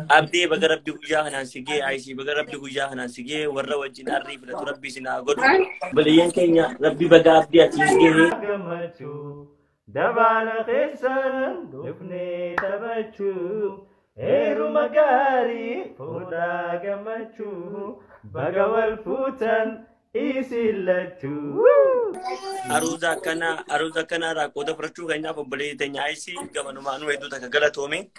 أبدي بقرب بوجاه ناسيجي عايشي بقرب بوجاه ناسيجي ورا وجين أريف لتربي سنا قدو بليان كينيا ربي بقى أبدي أتيجي دبال خيسان دفني تبچو هيرو مغاري فودا غمچو بغوال فوتن إيسيلتو أروزا كنا راكودا فرشو غنيا فبلي تنيا عايشي كمان ما نو هدو تكغلا تومي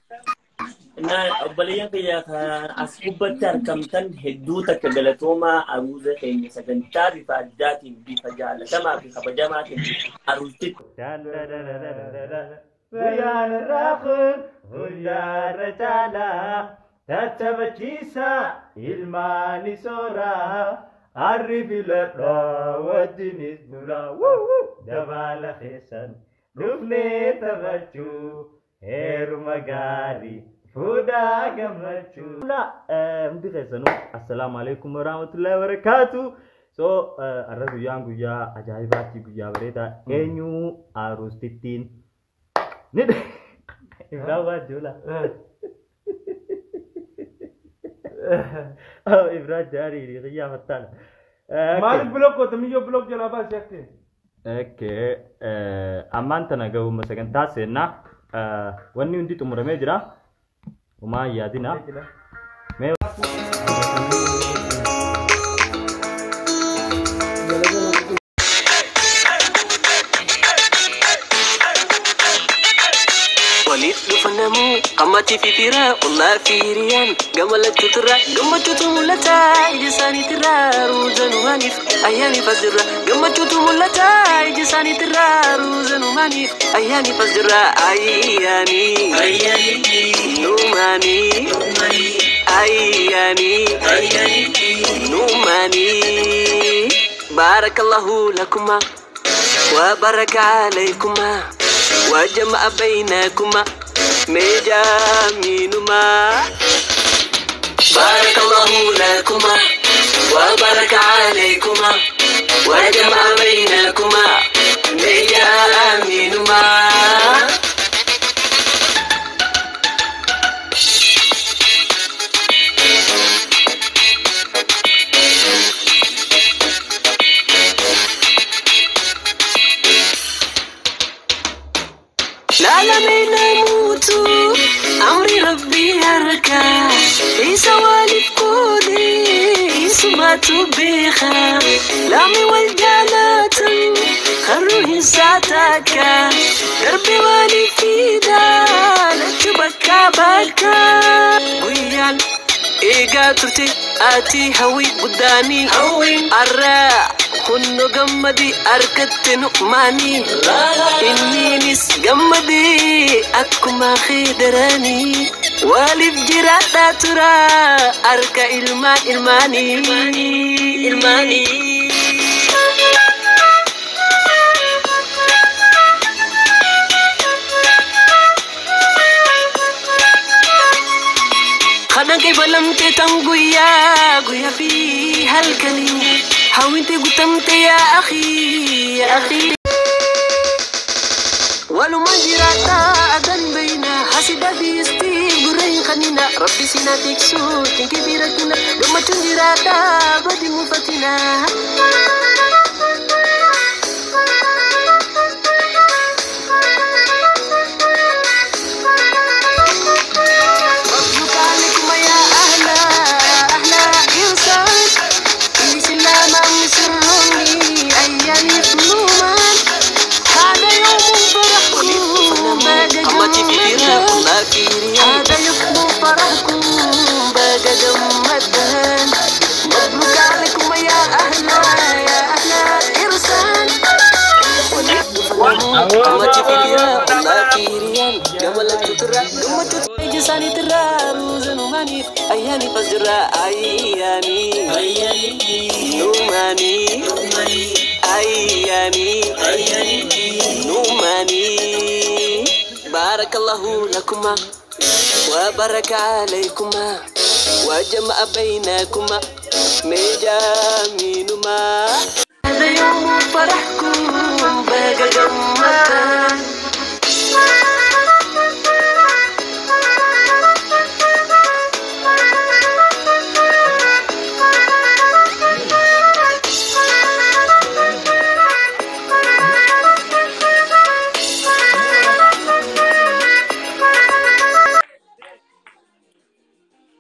na baliyan kaya ka askubatar kamtan heddu takagalatoma aruza kenya sagantari fa datin bi fajala kama fi kabajamatin arultit ويان راخن ويا رجالا تتبجيسا الماني سورا عرف لرا ودني نورا دبال خيسان دفني تبجو هير مغاري فودا غمچو لا مدي خيسانو السلام عليكم ورحمه الله وبركاته so aradu yangu ya ajaibati ya berita enyu harus titin nid ibrawa jula oh ibra jari di ya fatal malik blok ko tamiyo blok jala ba sekte okay amanta na gawo masagan tasena wani undi tumurame jira uma yadina فنمو قمتي في فراء والله في ريان قملت ترى قمت تملتا جساني ترى روزن ومانيف أيامي فزرة قمت تملتا جساني ترى روزن ومانيف أيامي فزرة أيامي نوماني أيامي نوماني بارك الله لكما وبارك عليكما وجمع بينكما ميجامينما بارك الله لكما وبارك عليكما وجمع بينكما ميجامينما لا لا نموتو أمري ربي هركا عيسى والد قولي عيسى ماتوا بيخا لامي والجالات خروه ساتاكا دربي والي فيدا لتبكى بكا ويان إيقا ترتي آتي هوي قداني الراء كنو قمدي أركت نقماني إني نس قمدي أكما خيدراني والف جراتا ترى أركا إلماني خنا كيف لم تتنقيا قيا في هالكلمة حاولت قتمت يا أخي ولو ما جراتا أدن بينا حسد بيستي قرين خنينا ربي سينا تكسو كبيرتنا لما تنجراتا بدي مفتنا هذا يوم فرحكم بقى جمدان مبروك عليكم يا أهلا إرسال قمتي في اليوم والله كيريان جملت ترى قمت جساني ترى روزن وماني أيامي فزرة أيامي نوماني أيامي نوماني بارك الله لكما وبارك عليكما وجمع بينكما ميجامينما هذا يوم فرحكم بقى جمدان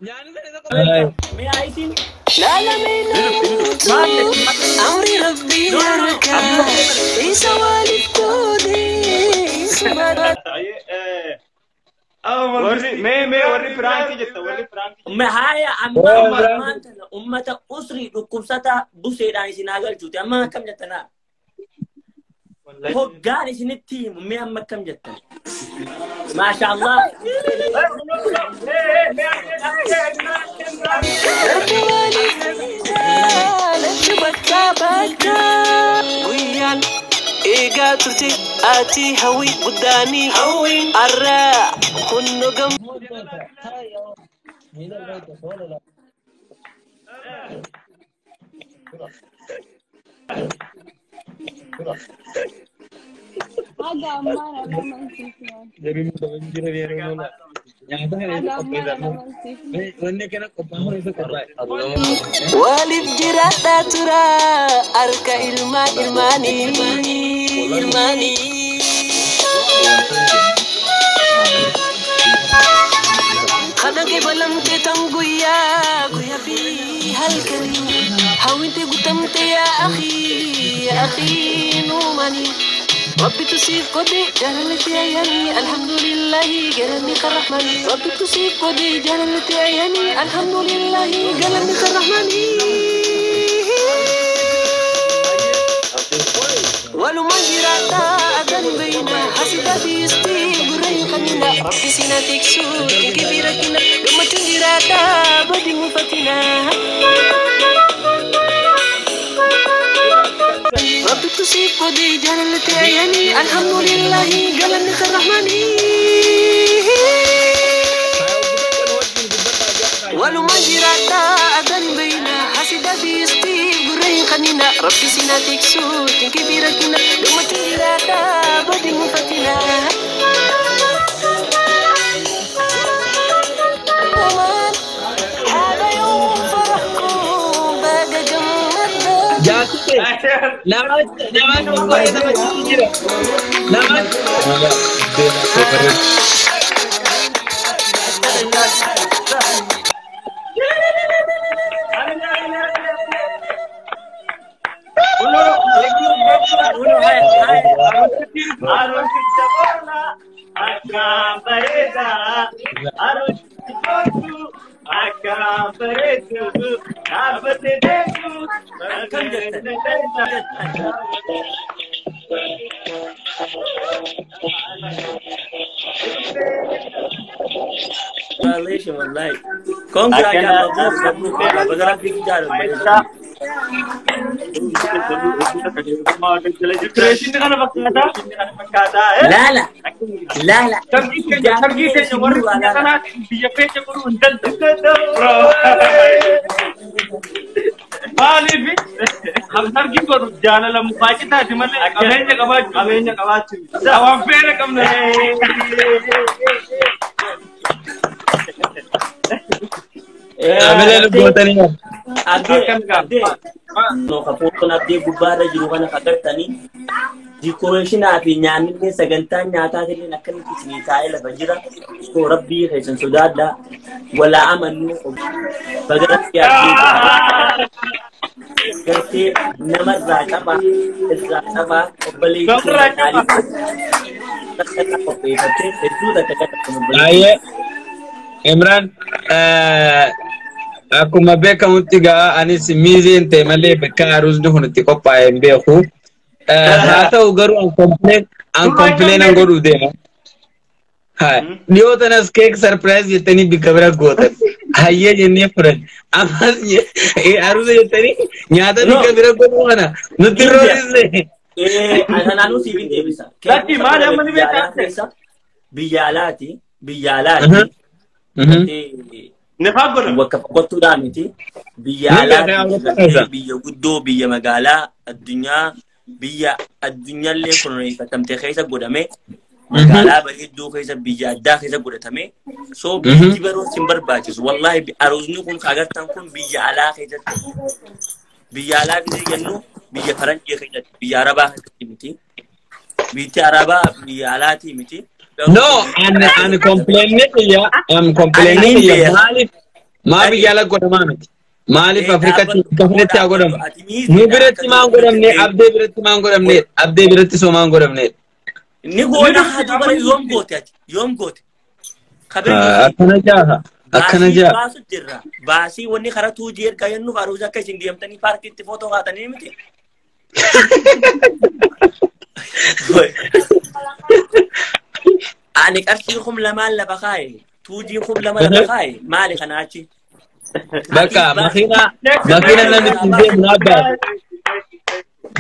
Me aisin. لا لا مينوت أمري ربي هركا ليس والد تودي سبحان وري فرانكي جتا وري فرانكي Me haya amma ummata usri dukkubsata buseedhaan isin haa galchuuti. Amma akkam jettana? Hoggaan isinitti himu mee amma akkam jettan? Maasha Allah. ويان إيجا ترتي آتي هوي بداني أرى كنو جم والد جراتا ترى أركا إلماني خدك بلم تتنقيا قيا في هالكريم حاولت قدمت يا أخي نوماني ربي تصيب قدي جلالتي عياني الحمد لله جلالني الرحمن ربي تصيب قدي جلالتي عياني الحمد لله جلالني الرحمن ولما جراتا أدن بينا حسدا بيستي بريقنا ربي سناتك سود كبيرتنا لما تنجراتا بدي مفتنا ربي تصيب قدي جلالتي عياني الحمد لله جلالني الرحمن ولما جراتا أدن بينا حسدا بيستي بريقنا ربي سناتك سود كبيرتنا لما تنجراتا بدي مفتنا هذا يوم فرحكم باقى جمد Wallahi. Congrats ya Bazaar Big Jar. لا no kapoto na de gubara jiru kana kagartani decoration afi nyaanni sagantaa nyaataa illee nakkan kisni taa'ila fajira so rabbi khaysan sudada wala amanu bagara ya garti namar raqaba raqaba obali aye Imran akkuma beekamutti gaa anis miizeen ta'e malee bakka arusni hunutti qophaa'e hin beeku. Haa ta'u garuu an complain an godhuu deema. Dhiyootanas keek surprise jettanii bikka bira gootan. Hayyee jennee furan. Ammas arusa jettanii nyaata bikka bira godhuu kana nutti roosisne. Naannoo siifin deebisa. Biyyaalaati. Wakka qottuudhaan miti biyya alaa biyya guddoo biyya magaalaa addunyaa biyya addunyaallee kunuunfatamtee keessa godhame magaalaa bareedduu keessa biyya addaa keessa godhatame so biyyi baroo sin barbaachisu wallahi aroosni kun agartan kun biyya alaa keessatti biyya alaa keessatti jennu biyya faranjii keessatti biyya arabaa keessatti miti biyya arabaa biyya alaati miti. No, I'm complaining here. I'm complaining here. ما بيجالا قدامك مالي في أفريقيا كفرتي أقولهم نبرت ما أقولهم أبدي برت ما أقولهم أبدي برت سو ما أقولهم نقول هذا بره يوم قوت خبرني أكنا جا باسو جرا باسي وني خرطو جير كاينو فاروزا كاين ديمتني بارك تي فوتو غاتني متي أنا أرشيكم لما لبخاي توجيكم لما لبخاي مالي خناچي بكا مخينا نمتندي منابا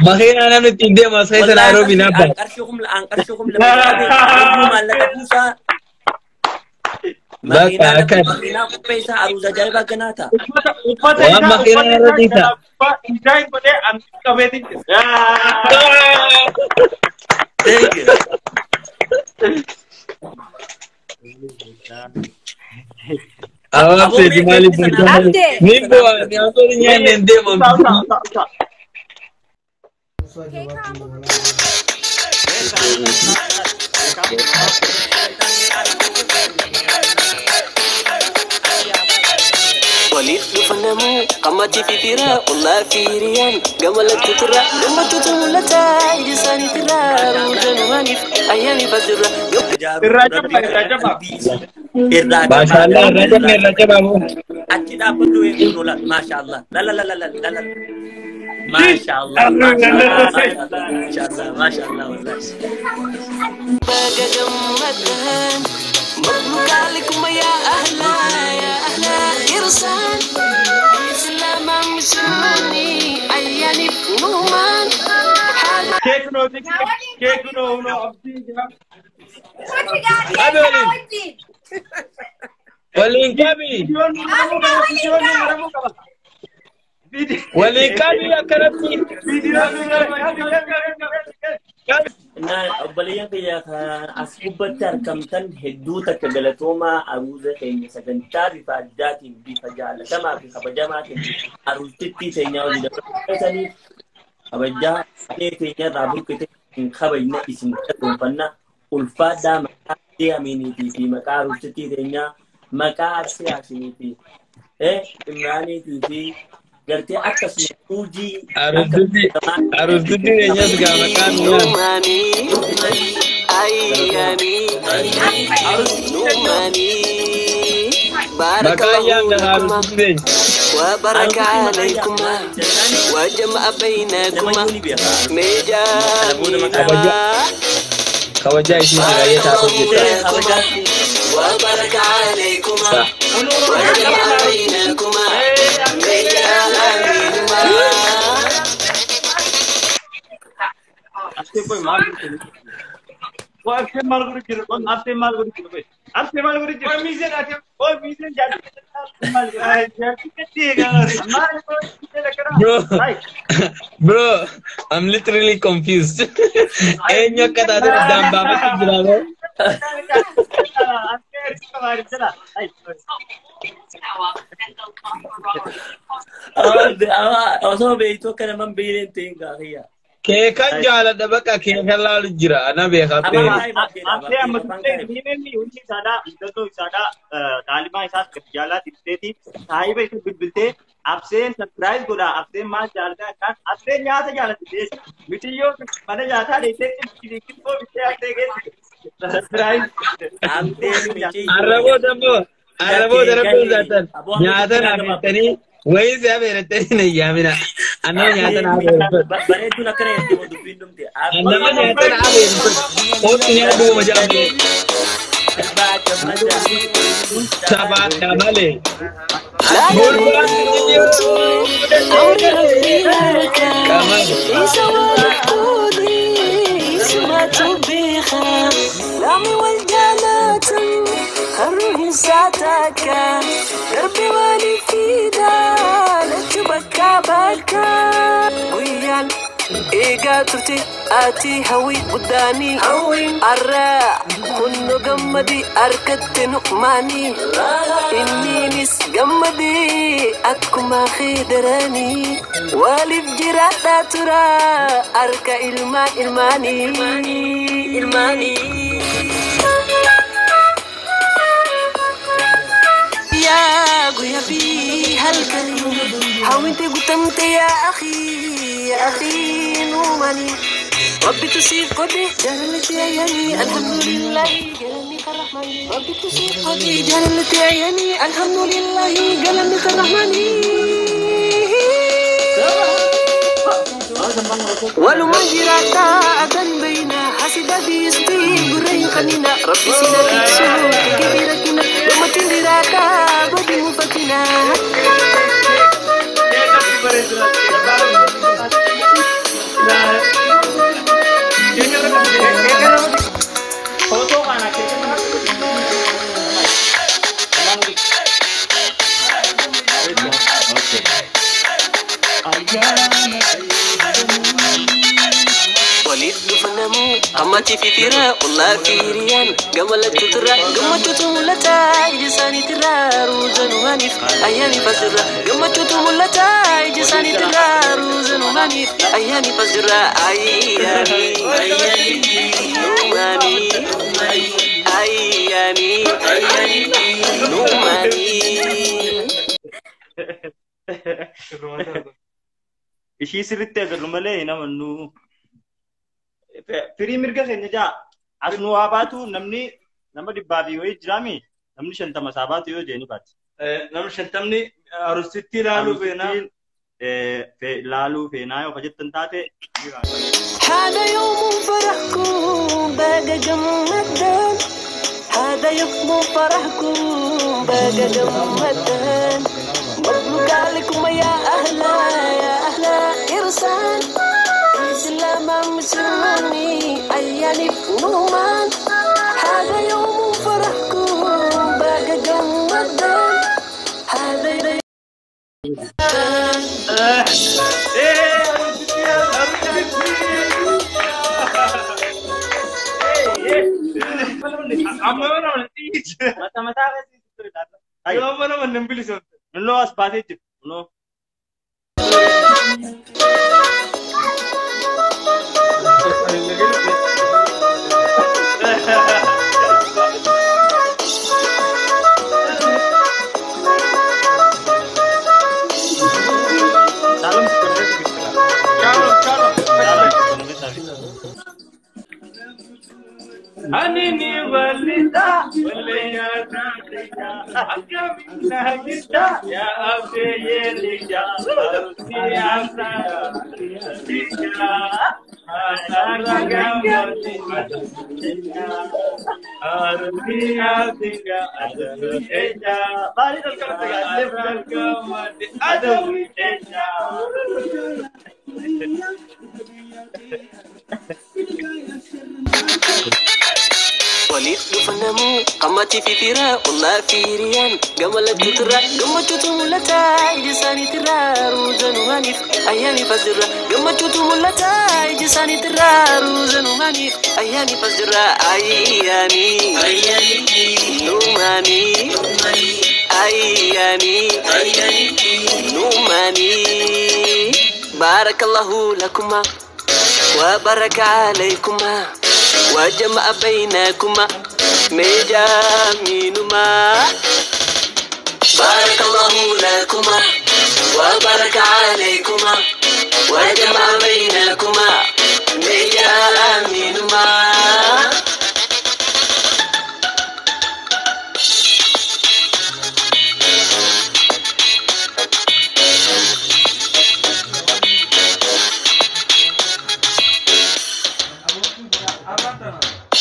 مخينا نمتندي مسخي سناروبي نابا أرشيكم لما لبخاي بكا أكن مخينا بيسا أروزا جايبا جناتا مخينا رديتا Inside मध्ये आमची committee Thank you. Awak sedih mali berjalan. Nimbo, ni aku ni yang nende mom. وليد فنمو قمتي في ترى والله في ريان قملت ترى قمت تملتا جساني ترى روجن مانيف أيامي فجرة ما شاء الله الرجب أبو أكيد أبدو يقولوا لا ما شاء الله لا لا لا لا لا لا ما شاء الله ما شاء الله ما شاء الله والله باقي جمدان مبروك عليكم يا أهلا يا أهلا إرسال إسلام مشوني أياني نومان cake no अब्दी Walin kami ya karapi Nah, balian kaya askubatar kamtan heduta kagalatoma aruza kenya sagantar ifadatin bifajala kama bifajamatin aruztitti senya wajida kasani abajja kenya rabu kete khabayna isim katumpanna ulfada makati aminiti fi makaruztitti senya makasi asiniti imrani fi Gerti atas uji harus dudi nya juga makan Numani Ayani Harus Numani Barakallahu fikum wa barakatukum wa jama'a bainakum meja kawaja isi raya satu kita wa barakatukum wa jama'a bainakum आपसे कोई मार वो आपसे मार गुरु चिर कौन आपसे मार गुरु चिर भाई आपसे मार गुरु चिर कोई मिशन जाती bro I'm literally confused enyo kata ada dam baba kijrabo Osoo beektu akka naman beekne ta'in gaariidha. Keekan jaaladha bakka keekan laalu jira ana beekatte. आपसे मतलब नीने नहीं उनकी सादा इधर तो सादा तालिबान के साथ कब्जाला दिखते थी साहिब इसे बिल्कुल आपसे सरप्राइज बोला आपसे मां जालता है आपसे यहां से जाना थी वीडियो मैंने जाता रहते किसको विषय आते गए surprise Arabo darabo zatan nyaata na betani wai sai beretani ne yamina annabi nyaata na beretani Bareedu na kare yadda wadu bindum te. annabi nyaata na beretani ko tinya do majabe saba kamale الروح ساعتك دربي والي في دالك بكا بكا ويان إيقا ترتي آتي هوي قداني الراء كنو قمدي أركت نقماني إني نس قمدي أكو ما خيدراني والي بجراتا ترى أركا إلماني في هالكلمة حاولت قدمت يا أخي نوماني ربي تسير قدي جلالتي عيني الحمد لله جلالك الرحمن ربي تسير قدي جلالتي عيني الحمد لله جلالك الرحمن ولما جراتا أدن بينا حسد بيستي برين قنينا ربي سيدتي سوء كبيرتنا لما تنجراتا بدي مفتنا وليد فنمو أمتي في فراء والله في ريان قملت تترى قمت تملتا جساني ترى روزن ومانيف أيامي فزرة قمت تملتا جساني ترى روزن ومانيف أيامي فزرة أيامي نوماني أيامي نوماني ishii sirriitti agarru malee namannu firii mirga keenya jaa as nu haa baatu namni nama dhibbaa fi wayii jiraami namni 50 isaa baatu yoo jeeni baati. Namni 50 arusitti ilaaluu feenaa. Ilaaluu feenaa yoo jettan taate. هذا يوم فرحكم بقى جمدان هذا يوم فرحكم بقى جمدان مبروك عليكم يا أهلا إرسال الإسلام مسلماني أياني نومان هذا يوم فرحكم بقى جمدان هذا يوم No as baatee no. Anini walida walaya taqiya akamina kita ya abiyelija ya asa ya asaragamati arbiya tinga adu eja bari dokar asaragamati adu eja وليد فنمو قمتي في فراء والله في ريان قملت تترى قمت تملتا جساني ترى روزن ومانيف أيامي فزرة قمت تملتا جساني ترى روزن ومانيف أيامي فزرة أيامي نوماني أيامي نوماني بارك الله لكما وبارك عليكما وجمع بينكما ميجامينما بارك الله لكما وبارك عليكما وجمع بينكما ميجامينما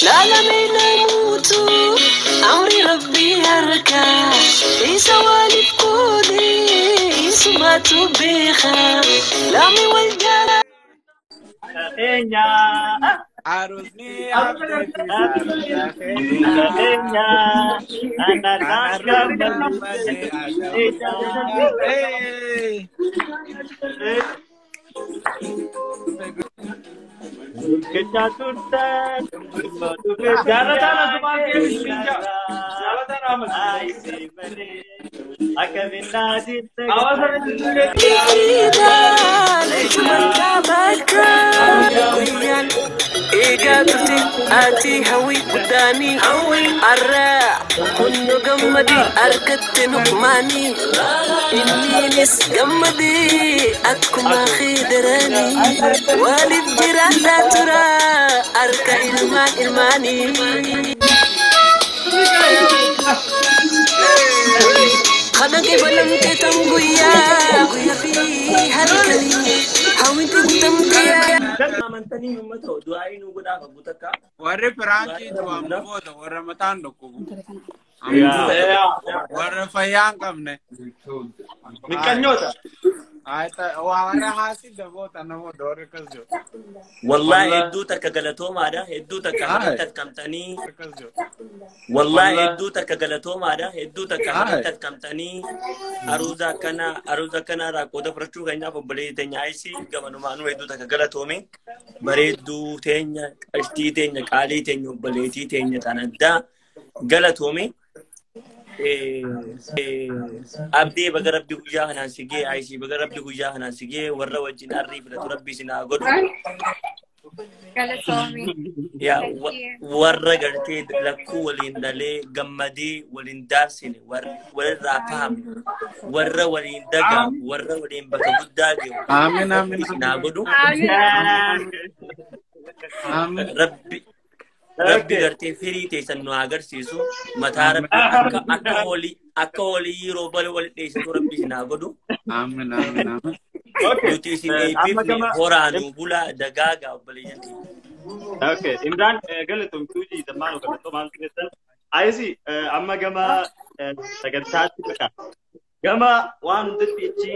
لا من أموت أمري ربي هركا يسوالي بكودي يسمى تبيخا لا من والجارة عروسني إيجاتي آتي هوي قداني الراع كنو قمدي أركت نقماني إني نس قمدي أكما خيدراني والد جران لا ترى أركا إلماني خدن كي بلم تتم غيا في هالكلي هاوين تتم كيا amantanii uummata du'aayin godhaaf abuutakka warri firaanki du'amu booda warra mataan dhukkubu warra fayyaa hin qabne Mikanyoota. warra haasi daboota namoota warri akkas jiru wallahi hedduu takka galatoomaadha hedduu takka hamatti akkamtanii wallahi hedduu takka galatoomaadha hedduu takka hamatti akkamtanii aruuza akkana raaqooda fudhachuu keenyaaf obboleeyyi teenya ayisii gamanumaanuu hedduu takka galatoome bareedduu teenya qashtii teenya qaalii teenya obboleettii teenya kan addaa galatoome abdii baga rabbi guyyaa kanaan sigee ayisii baga rabbi guyyaa kanaan sigee warra wajjin arrii filatu rabbi sinaa godhu yaa warra gartee lakkuu waliin dhalee gammadee waliin daarsine walirraa fahamne warra waliin dagaa warra waliin bakka guddaa geemu aamin sinaa godhu rabbi gartee firii teessan nu agarsiisu mataa rabbi akka walii yeroo bala wali dheessitu rabbi sinaa godhu aamin nuti isin eebbifne horaanuu bulaa dagaagaa obboleeyyan Okay, Imran galatum tuji zaman galatum antisan. Aysi amma gama sagantaatti beeka. Gama waan hundatti ichi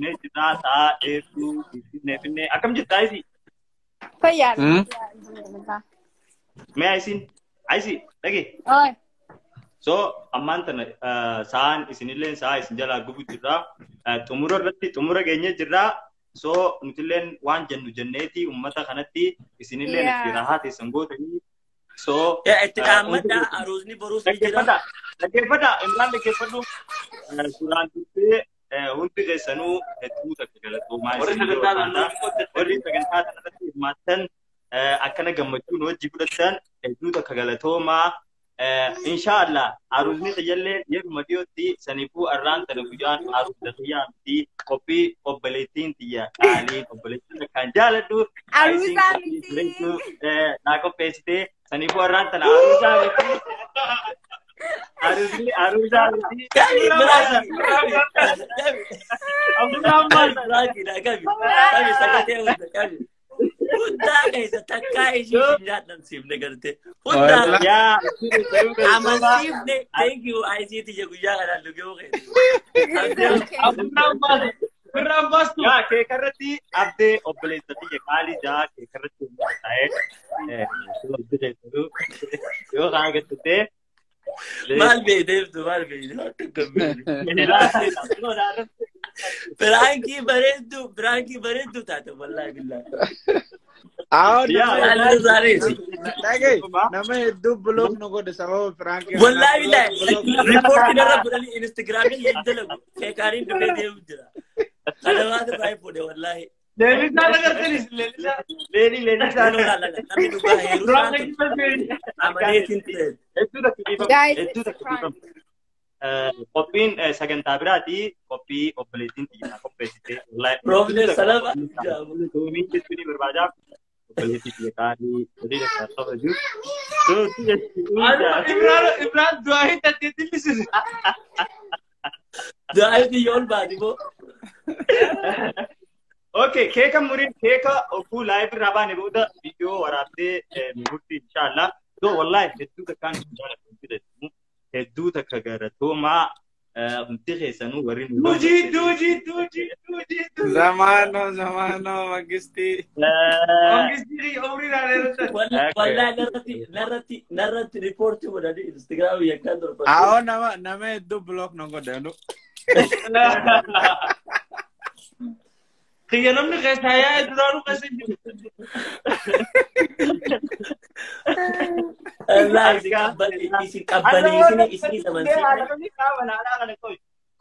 ne jira ta'a dheedu finne akkam jirta aysi? Fayyad. Me aysi dhage. Oi. So ammaan tana saan isinilleen saa isin jala gubu jirra. Xumura geenye jirra. So nutilleen waan jennu jenneeti ummata kanatti isinilleen itti rahaa teessan gootanii. So itti dhaammadha aroosni boruus ni jira. Dhaggeeffadha Imraan dhaggeeffadhu. Suuraan tuttee hundi keessanuu hedduu takka galatoomaa warri sagantaa kanarratti hirmaattan akkana gammachuun hojii fudhatan hedduu takka galatoomaa. Inshallah aroosni xiyyalee yeruma dhiyootti saniifuu arraan tana guyyaan aroosni xiyyaa fi qophii obboleettiin xiyya qaalii obboleettiin kan jaaladhu naa qopheessitee saniifuu arraan tana aroosaa miti Hunda keessa takkaa ishee nyaatan siifne garte. Hunda amansiifne thank you ICT je guyyaa kanaan dhugee Birraan baastu. Yaa keekarratti abdee obboleessatti je qaalii jaa keekarratti taa'ee yoo kaa gattee maal beekteeftu Frankie bareeddu taate wallahi billahi. nama hedduu blog nu godhe sababa Frankie wallahi billahi report irra godhani Instagram hin dalagu keekariin dhufee deemu jira. Kadhawaatu baay'ee fuudhe wallahi. Leelisaa agartaniis leelisaa namni dhugaa heeruu amaneetiin ture. Hedduu takka qophiin sagantaa biraati qophii obboleettiin xiyyaa qopheessitee Professor Salama tuumiin jechuun barbaadaa obboleettii xiyya qaalii sadii dakkaa qaba jiru. Ibraan du'aa hin dandeettii bisin. Du'aa hin yool baati moo. Okay, keeka muriin keeka oguu laayif irraa baane booda viidiyoo waraabdee murtii inshallah. So wallahi hedduu takkaan jaalatu hedduu takka garatoomaa hundi keessanuu warri nu duuji zamano magisti umri raaleerata wallahi narratti ripoortii godhani Instagram yakkan dorba awo nama hedduu blog nu godhanu kiyya namni keessaa yaa'e duraanuu keessa jiru. Allah isi qabbanii isin samansiifne.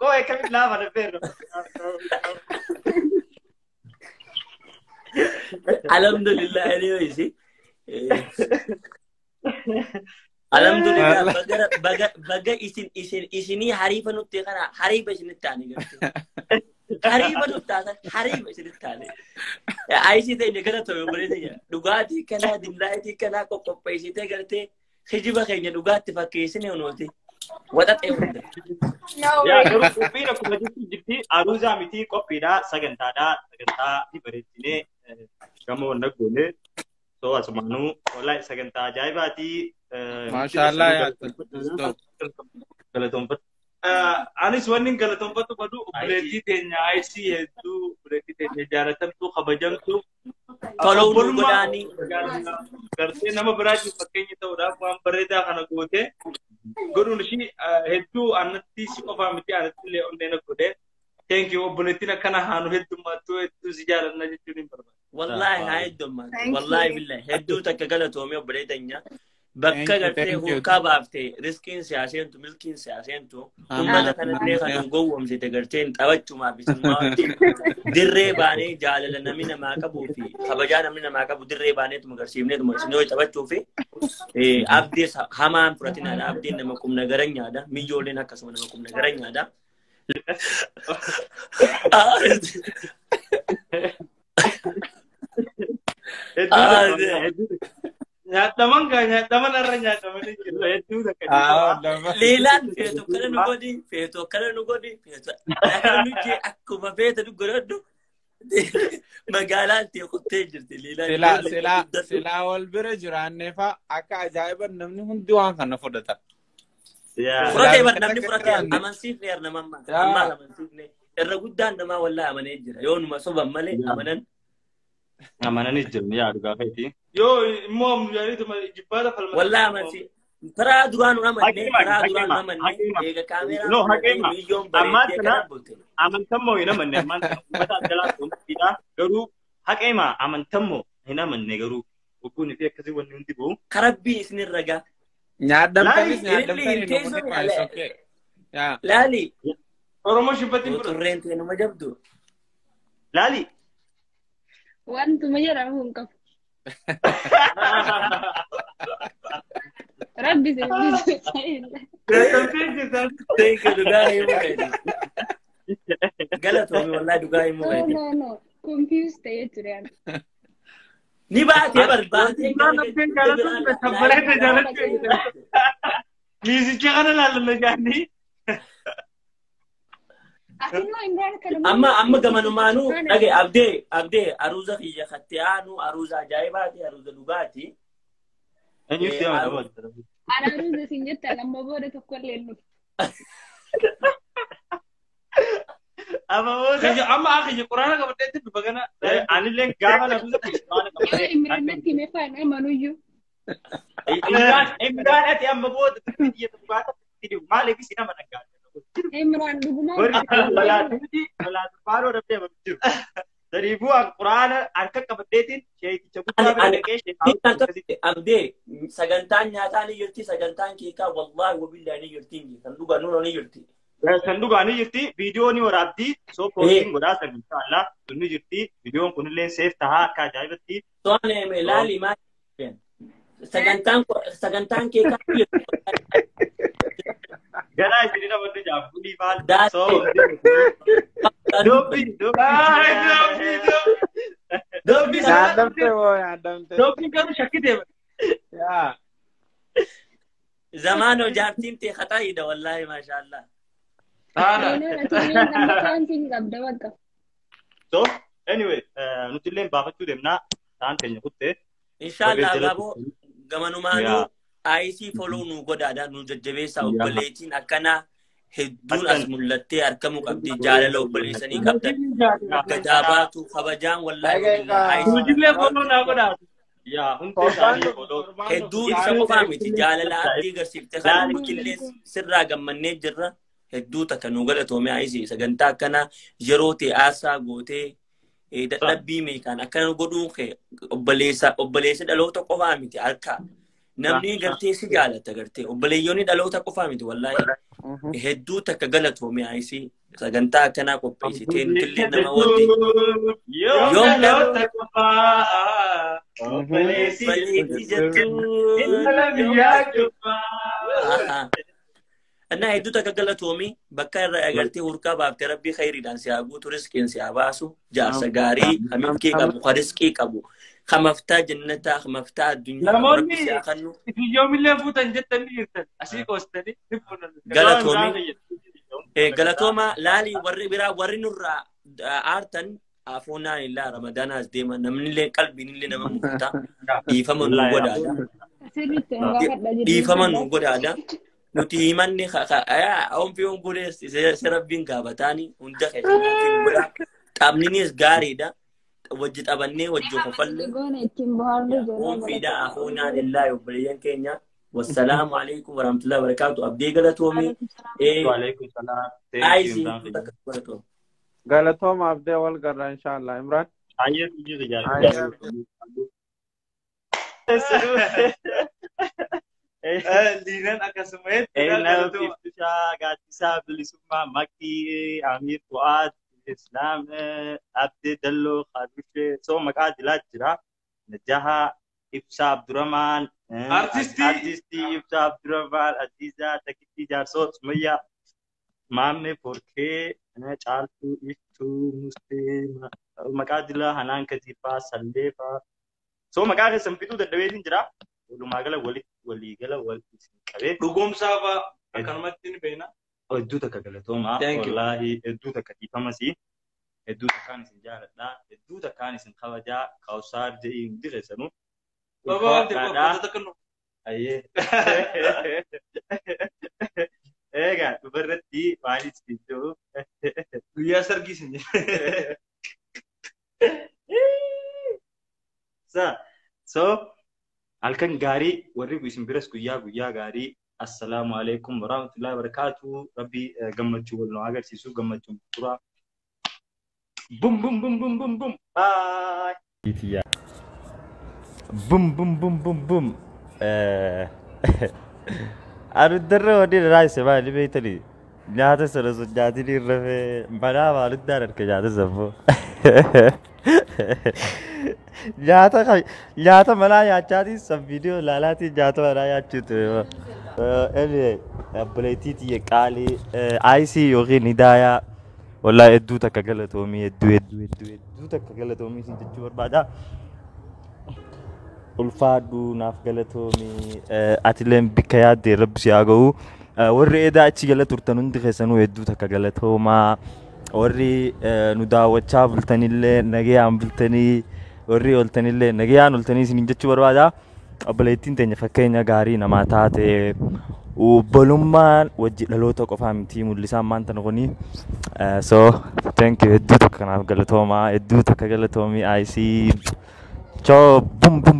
Koo eekkamit laafa dhafeerra. Alhamdulillah anyways alhamdulillah baga isini harifa nutti kana harifa isinitti ani gartee harifa nuttaasan harifa isinitti ani aisi ta'e gara ta'e bareedee dhugaatii kana dimlaatii kana qopheessitee gartee hijiba keenya dhugaatti fakkeessine onooti waxaxee hunda yaa garuu qophiin akkuma jirti aruuzaa miti qophiidha sagantaa ni bareechinee gamoo naggoone so asumaanuu wallahi sagantaa ajaa'ibaatii Mashallah ya. galatoonfatu anis wanni galatoonfatu godhu obboleettii teenya IC hedduu obboleettii teenya jaalatamtuu kabajamtuu toluu godhaanii gartee nama biraatiin fakkeenya ta'uudhaaf waan bareedaa kana goote godhuun ishii hedduu anatti si qofaa miti anatti illee onneen godhe thank you obboleettiin akkana haanu heddummaattuu hedduu si jaalanna jechuun hin barbaadu. Wallahi haa heddummaatu wallahi billahi hedduu takka galatoomee obboleetanya bakka gartee hurkaa baaftee riskiin siyaasentu milkiin siyaasentu ummata kanallee kan gowwomsite garteen taphachumaaf isimmaa dirree baanee jaalala namni namaa qabuu fi kabajaa namni namaa qabu dirree baaneetuma garsiifneetuma isinoo taphachuu fi abdii hamaan fudhatinaadha abdiin nama qubna garanyaadha mijoolleen akkasuma nama qubna garanyaadha. Nyataman ka nyataman arra nyataman jiru hedduu takka leelaan feeto kana nu godhi feeto kana nu godhi feeto kana nu jee akkuma feeto nu godhadhu magaalaan ta'e qottee jirti leelaan silaa wal bira jiraanneefa akka ajaa'iban namni hundi waan kana fudhata. Fudhatee bar namni fudhatee amansiifne yar namammaa ammaa amansiifne irra guddaan namaa wallahi amanee jira yoo numa soban malee amananii jiru yaa dhugaa feeti yoo immoo amjaaniituma jibbaata falmata wallahi amansi karaa duraan amanne eega kaameeraa miliyyoon bareedee kana bolte amantammoo hin amanne ummata jalaa dhuunfidha garuu haqeema amantammoo hin amanne garuu ogguun fi akkasii wanni hundi bu'u karabbii isinir ragaa Nyaadamtanis laali Oromoo shibbatiin turreen ta'e nama jabdu laali wantuma jedhamu hin qabu. Rabbi Thank you dhugaa himuu qabu. Galatoomi wallahi dhugaa himuu qabu. No. Confused ta'ee ture. Ni baatee barbaadee Miisicha kana laallanna jaanni. amma gamanumaanu dhage abdee aruuza kiyya kattiyaanu aruuza ajaa'ibaati aruuza dhugaati. Eenyutti ana aruuza siin jettaan amma booda tokkollee nuuf. Amma akhiya quraana qabadheetti bifa kana anillee gaafa na buusa Imiraanatti himee faan amanuyyuu. Imraan ati amma booda biyya dhugaata maaliif si nama dhaggaate? Imraan dhugumaa. Walaatu dhabdee jiru. Sariifuu quraana harka qabadheetiin sheekicha guddaa bira dhaqee abdee sagantaan nyaataa ni jirti sagantaan keekaa wallahi wabillahi ni jirti kan dhugaa nuuna ni jirti. Kan dhugaa ni jirti viidiyoo ni waraabdi soo pootiin godhaa sagantaa allaa sun ni jirti viidiyoon kunillee seef tahaa akka ajaa'ibatti. Soone laali maal sagantaan keekaa ni jirti. Garaa isin namatti jaabuu ni maal Dubbii garuu shakkitee Zamano jaartiin ta'e khataayiidha wallahi maashaallah. So anyway nuti illee baafachuu deemnaa ta'an keenya kuttee. Inshallah gaaboo gamanumaanuu IC follow nu godhaadha nu jajjabeessaa obboleettiin akkana hedduun as mul'attee argamu qabdi jaalala obboleessanii qabdan gadaabaatu kabajaan wallahi Nujillee follow naa godhaa. Yaa hundi isaanii follow. Hedduu isa qofaa miti jaalala abdii agarsiifte kan nutillee sirraa gammannee jirra hedduu takka nu galatoome IC sagantaa akkana yeroo ta'e aasaa gootee dadhabbii meeqaan akkana godhuun kee obboleessa dhaloota qofaa miti harkaa. Namni gartee si jaalata gartee obboleeyyoonni dhaloota qofaa miti wallahi hedduu takka galatoome IC sagantaa akkanaa qopheessitee nutillee nama wanti Yoo dhaloota qofaa Obboleettii jettu. Intala biyyaa gubbaa. Anna hedduu takka galatoomii bakka irraa agartee hurkaa baaftee rabbii khayriidhaan si haa guutu riskiin si haa baasu jaarsa gaarii hamilkee qabu ka riskii qabu kamaftaa jannataa kamaftaa addunyaa Namoonni si haa kannu yoomillee fuutan jettanii jirtan asii qoostanii galatooma laalii warri biraa warri nurraa aartan afoonaan illaa ramadaanaas deema namnillee qalbiinillee nama mufata dhiifama nu godhaadha dhiifama nu godhaadha. Nuti himanni onfiyoon gulees si rabbiin gaafataani hunda keessatti godha xaabninis gaariidha wajji xabannee wajji kofallee onfiidha afoonaa lillaahi obboleeyyan keenya wassalaamu alaikum warahmatullahi wabarakaatu abdii galatoomii galatooma abdee wal garra inshallah Imran Linan akkasuma gaaddisaa bilisummaa Makii Amir Fu'aad Islam Abdee Dalloo Khaadushee soo maqaa jilaa jira Najaha Ibsaa Abdurrahmaan artistii Ibsaa Abdurrahmaan Aziizaa Takitii Jaarsoo Sumayyaa Maammee Forkee Caaltuu Iftuu Mustee maqaa jilaa Hanaan Katiifaa Salleefaa soo maqaa keessan fixuu dadhabeetiin jira walumaa gala waliigala walitti qabee dhugumsaa fa'a akkanumatti ni beena. Hedduu takka galatoomaa wallaahi hedduu takka dhiifamasii hedduu takkaan isin jaaladhaa hedduu takkaan isin kabajaa Kawsaar jedhii hundi keessanuu. Egaa dubarratti maaliif iddoo guyyaa sargii isin so halkan gaarii warri isin biras guyyaa gaarii assalamu alaikum warahmatullahi wabarakatuh rabbi gammachuu wal nu agarsiisu gammachuun tura bum bum bum bum bum bum bye bum bum bum bum bum aruddarra wadi raise ba libeetali nyaata sarasu nyaatini rafe banaa maaluddaa arka nyaata safo nyaata manaa nyaachaati san viidiyoo laalaati nyaata manaa nyaachuutu anyway obboleettii qaalii aayisii yookiin hidaayaa wallaahi hedduu takka galatoomii hedduu takka galatoomii isin jechuu barbaada ulfaadhu naaf galatoomii atileen bikka yaaddee rabbi si haa ga'u warri eedaa achi gala turtan hundi keessanuu hedduu takka galatoomaa warri nu daawwachaa bultanillee nagayaan bultanii warri oltanillee nagayaan oltanii isin jechuu barbaada obboleettiin teenya fakkeenya gaarii namaa taate obbolummaan wajji dhaloota qofaa miti mul'isaan maanta noqonii so thank you hedduu takka naaf galatoomaa hedduu takka galatoomii aayisii choo bum bum